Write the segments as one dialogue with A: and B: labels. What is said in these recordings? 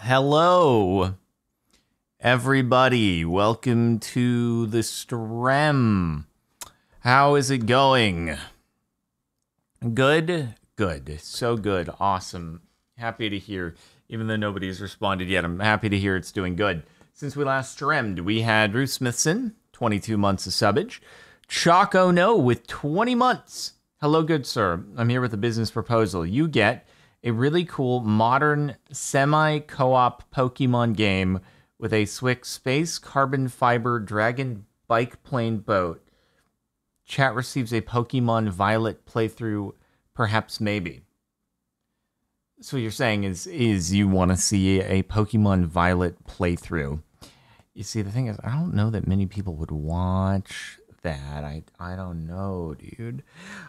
A: Hello, everybody. Welcome to the stream. How is it going? Good? Good. So good. Awesome. Happy to hear. Even though nobody's responded yet, I'm happy to hear it's doing good. Since we last streamed, we had Ruth Smithson, 22 months of subbage. Choco No with 20 months. Hello, good sir. I'm here with a business proposal. You get a really cool modern semi-co-op Pokemon game with a Swick space carbon fiber dragon bike plane boat. Chat receives a Pokemon Violet playthrough, perhaps maybe. So what you're saying is you want to see a Pokemon Violet playthrough. You see, the thing is, I don't know that many people would watch that. I don't know, dude.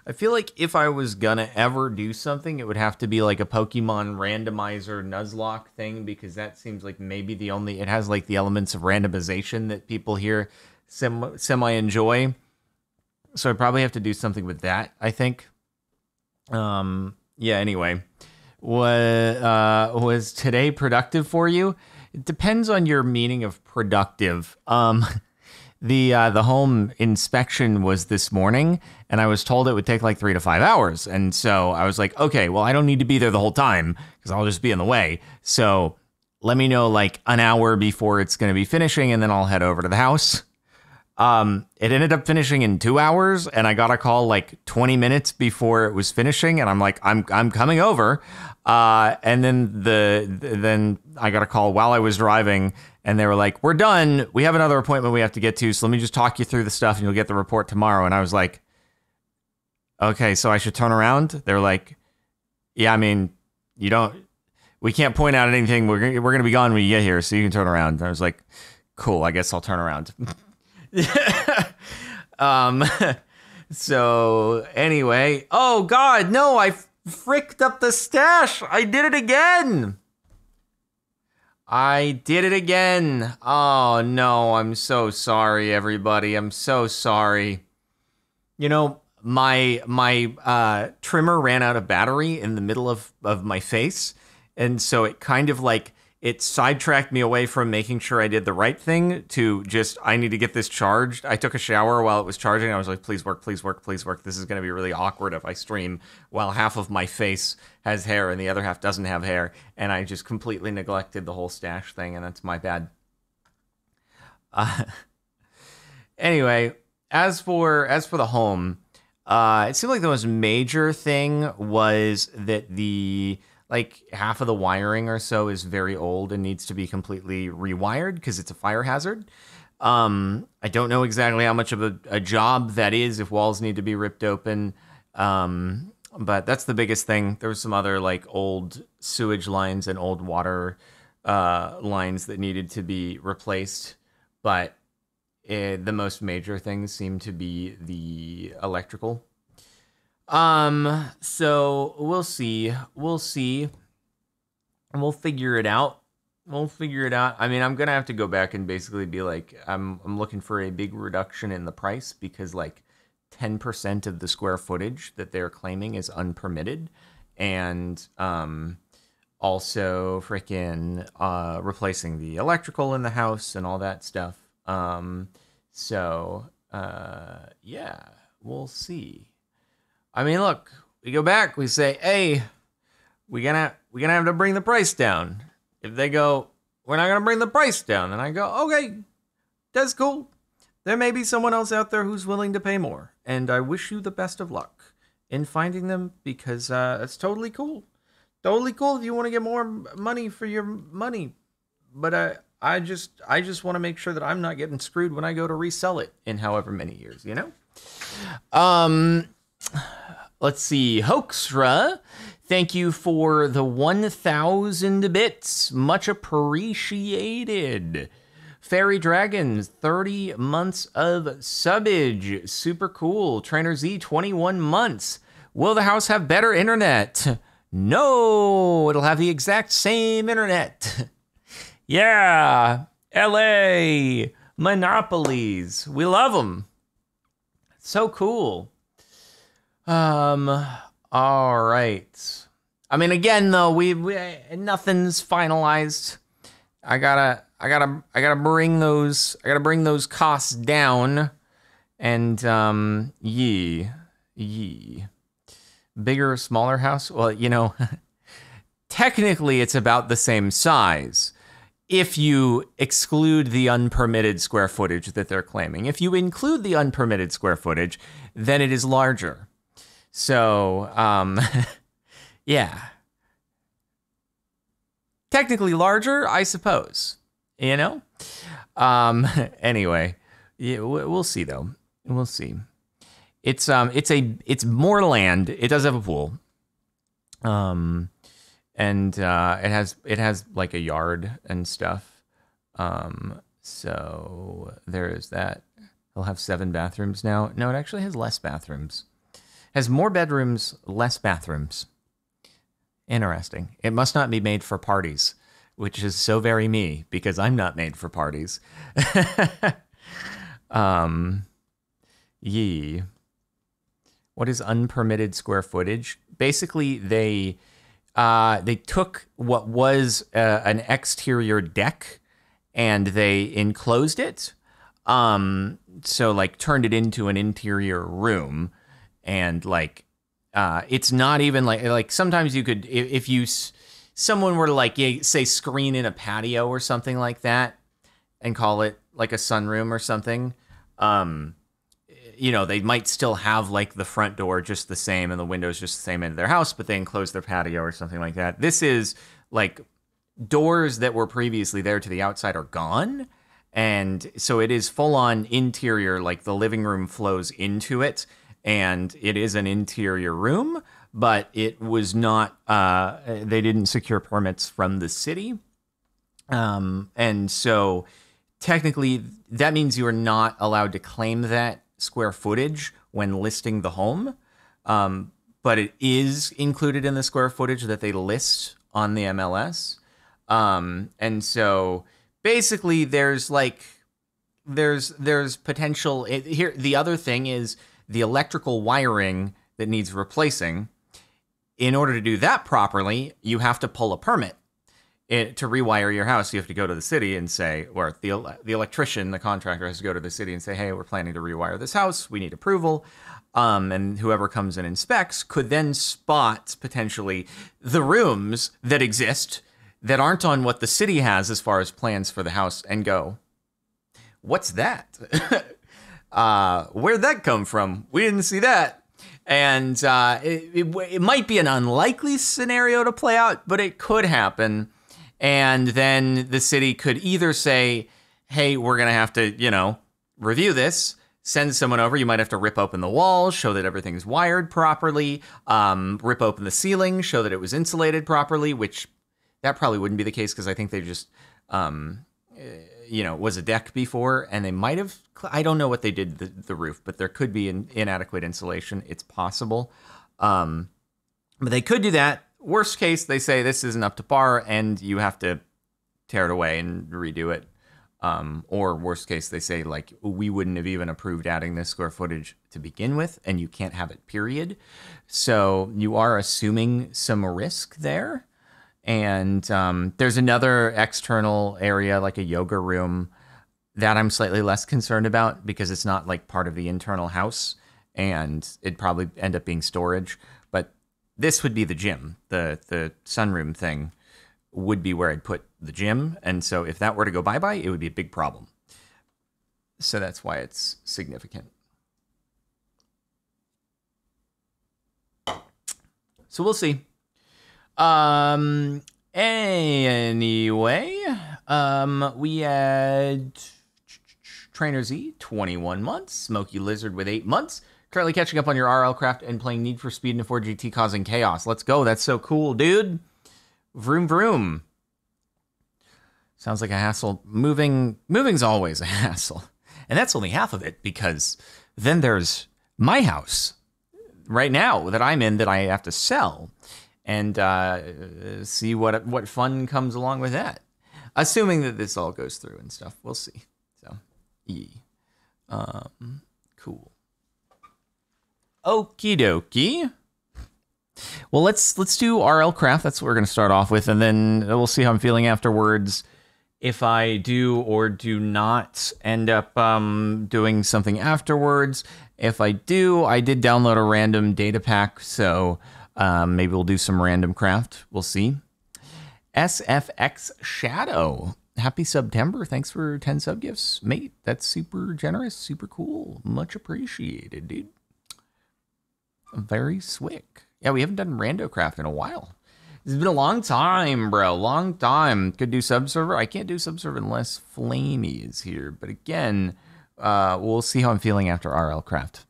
A: I feel like if I was gonna ever do something, it would have to be like a Pokemon randomizer Nuzlocke thing, because that seems like maybe the only, it has like the elements of randomization that people here semi enjoy. So I'd probably have to do something with that, I think. Yeah, anyway. Was today productive for you? It depends on your meaning of productive. The home inspection was this morning, and I was told it would take like 3 to 5 hours. And so I was like, okay, well, I don't need to be there the whole time because I'll just be in the way. So let me know like an hour before it's going to be finishing, and then I'll head over to the house. It ended up finishing in 2 hours, and I got a call like 20 minutes before it was finishing, and I'm like, I'm coming over. And then I got a call while I was driving, and they were like, we're done. We have another appointment we have to get to, so let me just talk you through the stuff, and you'll get the report tomorrow. And I was like, okay, so I should turn around? They were like, yeah, I mean, we can't point out anything. We're going to be gone when you get here, so you can turn around. And I was like, cool, I guess I'll turn around. So anyway, oh God, no, I fricked up the stash. I did it again. Oh no, I'm so sorry, everybody. I'm so sorry. You know, my trimmer ran out of battery in the middle of my face. And so it kind of like, it sidetracked me away from making sure I did the right thing to just, I need to get this charged. I took a shower while it was charging. I was like, please work, please work, please work. This is going to be really awkward if I stream while half of my face has hair and the other half doesn't have hair. And I just completely neglected the whole stash thing, and that's my bad. Anyway, as for the home, it seemed like the most major thing was that like half of the wiring or so is very old and needs to be completely rewired because it's a fire hazard. I don't know exactly how much of a job that is, if walls need to be ripped open. But that's the biggest thing. There was some other like old sewage lines and old water lines that needed to be replaced. But the most major things seem to be the electrical. So we'll see. And we'll figure it out. I mean, I'm gonna have to go back and basically be like, I'm looking for a big reduction in the price because like 10% of the square footage that they're claiming is unpermitted, and also freaking replacing the electrical in the house and all that stuff. Yeah, we'll see. I mean, look, we go back, we say, hey, we're gonna have to bring the price down. If they go, we're not gonna bring the price down, then I go, okay, that's cool. There may be someone else out there who's willing to pay more, and I wish you the best of luck in finding them, because it's totally cool. Totally cool if you want to get more money for your money. But I just want to make sure that I'm not getting screwed when I go to resell it in however many years, you know? Let's see. Hoaxra, thank you for the 1,000 bits. Much appreciated. Fairy Dragons, 30 months of subbage. Super cool. Trainer Z, 21 months. Will the house have better internet? No, it'll have the exact same internet. Yeah, LA, monopolies. We love them. So cool. All right. I mean, again, though, we nothing's finalized. I gotta bring those costs down, and yee. Bigger, smaller house? Well, you know, technically it's about the same size if you exclude the unpermitted square footage that they're claiming. If you include the unpermitted square footage, then it is larger. So, yeah. Technically larger, I suppose. You know? Anyway, yeah, we'll see though. We'll see. It's more land. It does have a pool. And it has like a yard and stuff. So there is that. It'll have 7 bathrooms now. No, it actually has less bathrooms. It has more bedrooms, less bathrooms. Interesting. It must not be made for parties, which is so very me because I'm not made for parties. Yee. What is unpermitted square footage? Basically, they took what was an exterior deck and they enclosed it. So like turned it into an interior room, and like it's not even like sometimes you could if someone were to like say screen in a patio or something like that and call it like a sunroom or something. You know, they might still have like the front door just the same and the windows just the same into their house, but they enclose their patio or something like that. This is like doors that were previously there to the outside are gone. And so it is full on interior, like the living room flows into it and it is an interior room, but it was not, they didn't secure permits from the city. And so technically that means you are not allowed to claim that square footage when listing the home, but it is included in the square footage that they list on the MLS. And so basically there's potential here. The other thing is the electrical wiring that needs replacing. In order to do that properly, you have to pull a permit. To rewire your house, you have to go to the city and say, or the electrician, the contractor has to go to the city and say, hey, we're planning to rewire this house. We need approval. And whoever comes and inspects could then spot potentially the rooms that exist that aren't on what the city has as far as plans for the house and go, what's that? Where'd that come from? We didn't see that. And it might be an unlikely scenario to play out, but it could happen. And then the city could either say, hey, we're going to have to, you know, review this, send someone over. You might have to rip open the walls, show that everything's wired properly, rip open the ceiling, show that it was insulated properly, which that probably wouldn't be the case because I think they just, you know, was a deck before and they might have, I don't know what they did the roof, but there could be an inadequate insulation. It's possible. But they could do that. Worst case, they say this isn't up to par and you have to tear it away and redo it. Or worst case, they say like, we wouldn't have even approved adding this square footage to begin with and you can't have it, period. So you are assuming some risk there. And there's another external area like a yoga room that I'm slightly less concerned about because it's not like part of the internal house and it'd probably end up being storage. But this would be the gym. The sunroom thing would be where I'd put the gym. And so if that were to go bye-bye, it would be a big problem. So that's why it's significant. So we'll see. Anyway, we had Trainer Z, 21 months, Smoky Lizard with 8 months. Currently catching up on your RLCraft and playing Need for Speed and 4GT causing chaos. Let's go. That's so cool, dude. Vroom, vroom. Sounds like a hassle. Moving's always a hassle. And that's only half of it because then there's my house right now that I'm in that I have to sell and see what fun comes along with that. Assuming that this all goes through and stuff. We'll see. So, cool. Okie dokie. Well, let's do RLCraft. That's what we're going to start off with, and then we'll see how I'm feeling afterwards. If I do or do not end up doing something afterwards. If I do, I did download a random data pack, so maybe we'll do some random craft. We'll see. SFX Shadow. Happy September. Thanks for 10 sub gifts, mate. That's super generous, super cool. Much appreciated, dude. Very swick. Yeah, we haven't done RandoCraft in a while. It's been a long time, bro. Long time. Could do subserver. I can't do subserver unless Flamey is here. But again, we'll see how I'm feeling after RLCraft.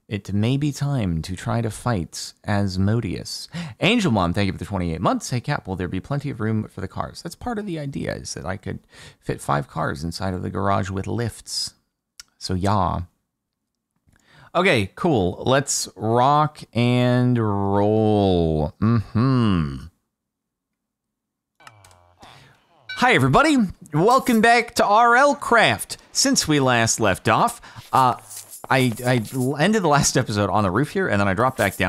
A: It may be time to try to fight Asmodeus. Angel Mom, thank you for the 28 months. Hey, Cap, will there be plenty of room for the cars? That's part of the idea, is that I could fit 5 cars inside of the garage with lifts. So, yeah. Okay, cool. Let's rock and roll. Hi, everybody. Welcome back to RLCraft. Since we last left off, I ended the last episode on the roof here, and then I dropped back down.